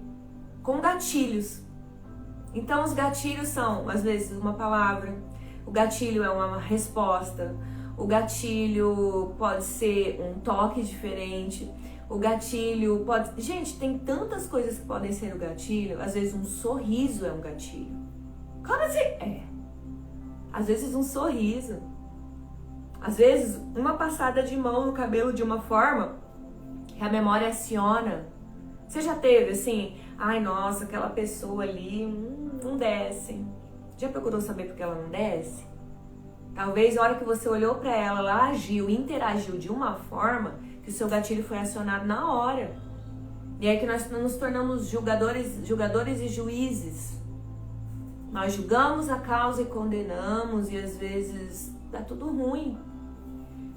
com gatilhos. Então os gatilhos são, às vezes, uma palavra. O gatilho é uma resposta. O gatilho pode ser um toque diferente. O gatilho pode... Gente, tem tantas coisas que podem ser o gatilho. Às vezes um sorriso é um gatilho. Como assim? Às vezes um sorriso. Às vezes uma passada de mão no cabelo de uma forma que a memória aciona. Você já teve assim? Ai, nossa, aquela pessoa ali não desce. Já procurou saber por que ela não desce? Talvez na hora que você olhou pra ela, ela agiu, interagiu de uma forma que o seu gatilho foi acionado na hora. E é que nós nos tornamos julgadores e juízes. Nós julgamos a causa e condenamos, e às vezes dá tudo ruim.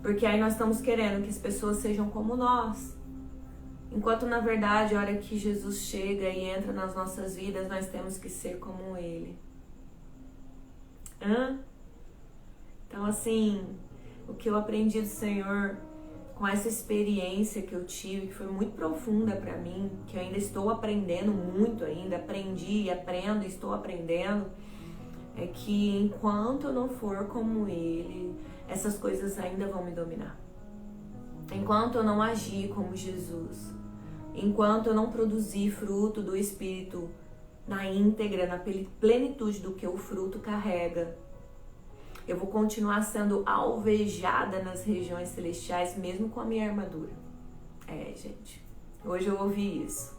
Porque aí nós estamos querendo que as pessoas sejam como nós. Enquanto na verdade, a hora que Jesus chega e entra nas nossas vidas, nós temos que ser como Ele. Então assim, o que eu aprendi do Senhor com essa experiência que eu tive, que foi muito profunda para mim, que eu ainda estou aprendendo muito ainda, aprendi e aprendo e estou aprendendo, é que enquanto eu não for como Ele, essas coisas ainda vão me dominar. Enquanto eu não agir como Jesus, enquanto eu não produzir fruto do Espírito na íntegra, na plenitude do que o fruto carrega, eu vou continuar sendo alvejada nas regiões celestiais, mesmo com a minha armadura. Gente, hoje eu ouvi isso.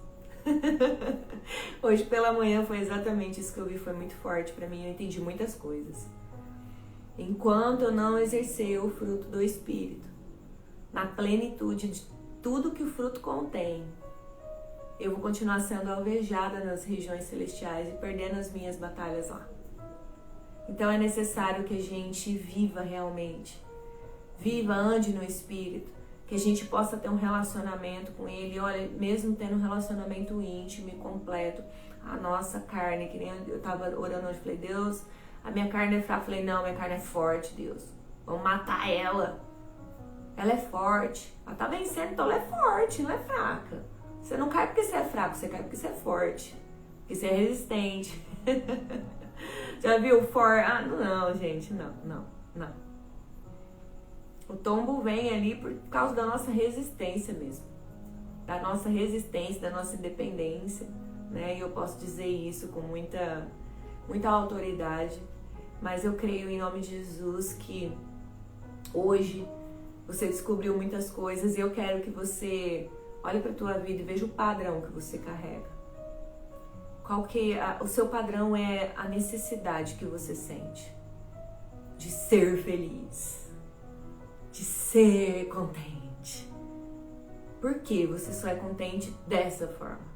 Hoje pela manhã foi exatamente isso que eu vi, foi muito forte pra mim, eu entendi muitas coisas. Enquanto eu não exercer o fruto do Espírito, na plenitude de tudo que o fruto contém, eu vou continuar sendo alvejada nas regiões celestiais e perdendo as minhas batalhas lá. Então é necessário que a gente viva realmente, ande no Espírito, que a gente possa ter um relacionamento com Ele. Olha, mesmo tendo um relacionamento íntimo e completo, a nossa carne, que nem eu tava orando hoje, falei, Deus, a minha carne é fraca. Falei, não, minha carne é forte, Deus, vamos matar ela. Ela é forte, ela tá vencendo, então ela é forte, não é fraca. Você não cai porque você é fraco, você cai porque você é forte, porque você é resistente. Já viu não, gente, não. O tombo vem ali por causa da nossa resistência mesmo. Da nossa resistência, da nossa independência, né? E eu posso dizer isso com muita autoridade. Mas eu creio em nome de Jesus que hoje você descobriu muitas coisas e eu quero que você olhe para a tua vida e veja o padrão que você carrega. O seu padrão é a necessidade que você sente de ser feliz, de ser contente. Por que você só é contente dessa forma?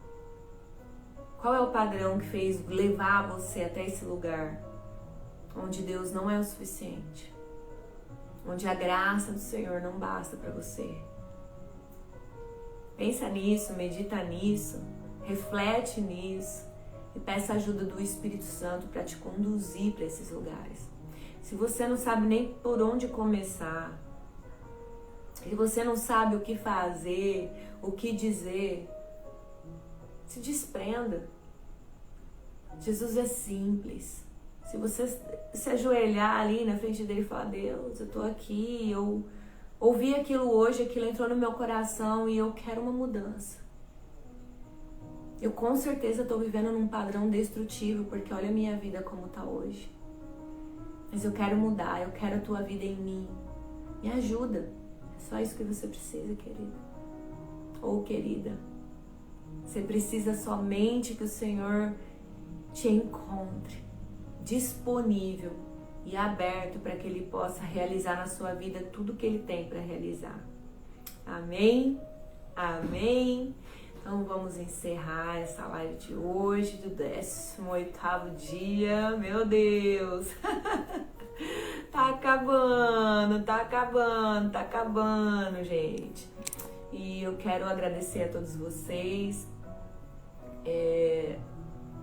Qual é o padrão que fez levar você até esse lugar onde Deus não é o suficiente? Onde a graça do Senhor não basta para você? Pensa nisso, medita nisso, reflete nisso. E peça a ajuda do Espírito Santo para te conduzir para esses lugares. Se você não sabe nem por onde começar, se você não sabe o que fazer, o que dizer, se desprenda. Jesus é simples. Se você se ajoelhar ali na frente dele e falar, Deus, eu tô aqui, eu ouvi aquilo hoje, aquilo entrou no meu coração e eu quero uma mudança. Eu com certeza estou vivendo num padrão destrutivo, porque olha a minha vida como está hoje. Mas eu quero mudar, eu quero a tua vida em mim. Me ajuda. É só isso que você precisa, querida. Ou querida. Você precisa somente que o Senhor te encontre disponível e aberto para que Ele possa realizar na sua vida tudo que Ele tem para realizar. Amém? Amém? Então vamos encerrar essa live de hoje, do 18º dia. Meu Deus! Tá acabando, gente. E eu quero agradecer a todos vocês.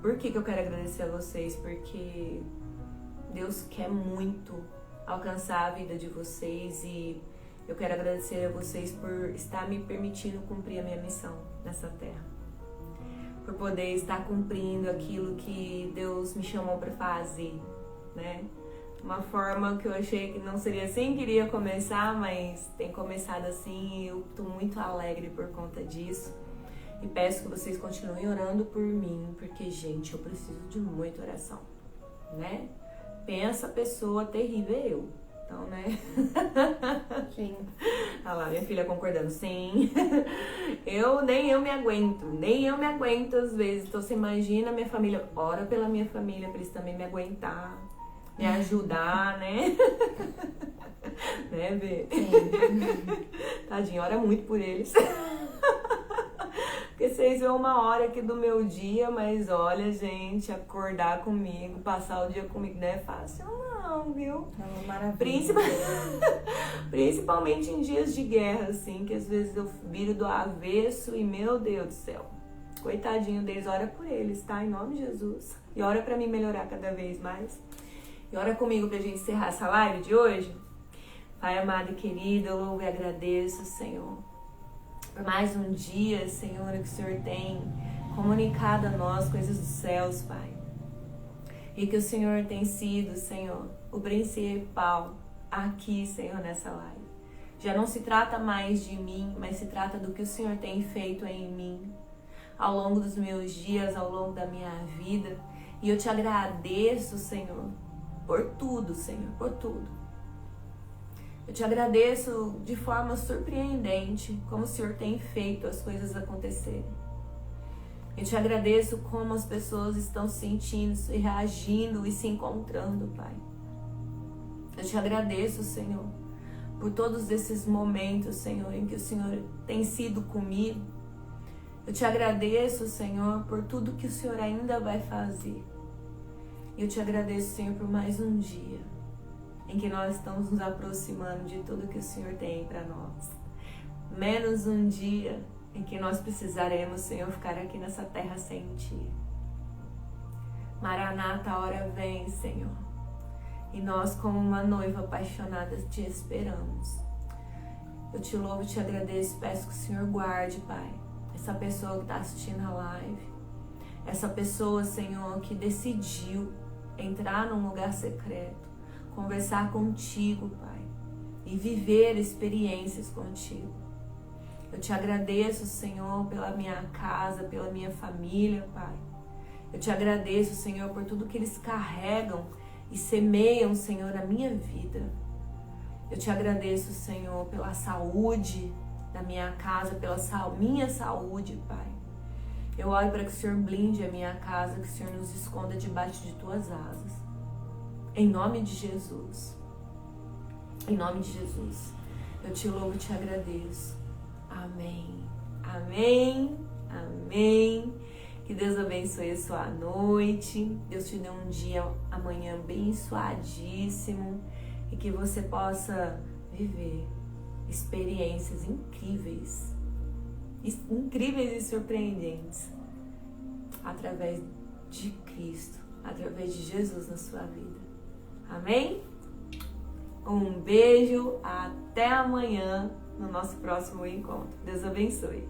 Por que eu quero agradecer a vocês? Porque Deus quer muito alcançar a vida de vocês e eu quero agradecer a vocês por estar me permitindo cumprir a minha missão nessa terra. Por poder estar cumprindo aquilo que Deus me chamou para fazer, né? uma forma que eu achei que não seria assim, queria começar, mas tem começado assim e eu tô muito alegre por conta disso. E peço que vocês continuem orando por mim, porque, gente, eu preciso de muita oração, né? Pensa a pessoa terrível eu. Então, né? Sim. Olha lá, minha filha concordando. Sim. Nem eu me aguento às vezes. Então, você imagina minha família. Ora pela minha família, pra eles também me aguentar, me ajudar, né? Né, Bê? Sim. Tadinho, ora muito por eles. Porque vocês veem uma hora aqui do meu dia, mas olha, gente, acordar comigo, passar o dia comigo não é fácil não, viu? É uma maravilha. Principalmente em dias de guerra, assim, que às vezes eu viro do avesso e, meu Deus do céu, coitadinho deles, ora por eles, tá? Em nome de Jesus. E ora pra mim melhorar cada vez mais. E ora comigo pra gente encerrar essa live de hoje. Pai amado e querido, eu louvo e agradeço, Senhor, por mais um dia, Senhor, que o Senhor tem comunicado a nós coisas dos céus, Pai. E que o Senhor tem sido, Senhor, o principal aqui, Senhor, nessa live. Já não se trata mais de mim, mas se trata do que o Senhor tem feito em mim ao longo dos meus dias, ao longo da minha vida. E eu te agradeço, Senhor, por tudo, Senhor, por tudo. Eu te agradeço de forma surpreendente como o Senhor tem feito as coisas acontecerem. Eu te agradeço como as pessoas estão se sentindo, e reagindo e se encontrando, Pai. Eu te agradeço, Senhor, por todos esses momentos, Senhor, em que o Senhor tem sido comigo. Eu te agradeço, Senhor, por tudo que o Senhor ainda vai fazer. Eu te agradeço, Senhor, por mais um dia em que nós estamos nos aproximando de tudo que o Senhor tem para nós. Menos um dia em que nós precisaremos, Senhor, ficar aqui nessa terra sem Ti. Maranata, a hora vem, Senhor. E nós, como uma noiva apaixonada, Te esperamos. Eu Te louvo e Te agradeço, peço que o Senhor guarde, Pai, essa pessoa que está assistindo a live. Essa pessoa, Senhor, que decidiu entrar num lugar secreto, conversar contigo, Pai, e viver experiências contigo. Eu te agradeço, Senhor, pela minha casa, pela minha família, Pai. Eu te agradeço, Senhor, por tudo que eles carregam e semeiam, Senhor, na minha vida. Eu te agradeço, Senhor, pela saúde da minha casa, pela minha saúde, Pai. Eu oro para que o Senhor blinde a minha casa, que o Senhor nos esconda debaixo de Tuas asas. Em nome de Jesus. Em nome de Jesus. Eu te louvo e te agradeço. Amém. Amém. Amém. Que Deus abençoe a sua noite. Deus te dê um dia amanhã abençoadíssimo. E que você possa viver experiências incríveis. Incríveis e surpreendentes. Através de Cristo. Através de Jesus na sua vida. Amém? Um beijo, até amanhã no nosso próximo encontro. Deus abençoe.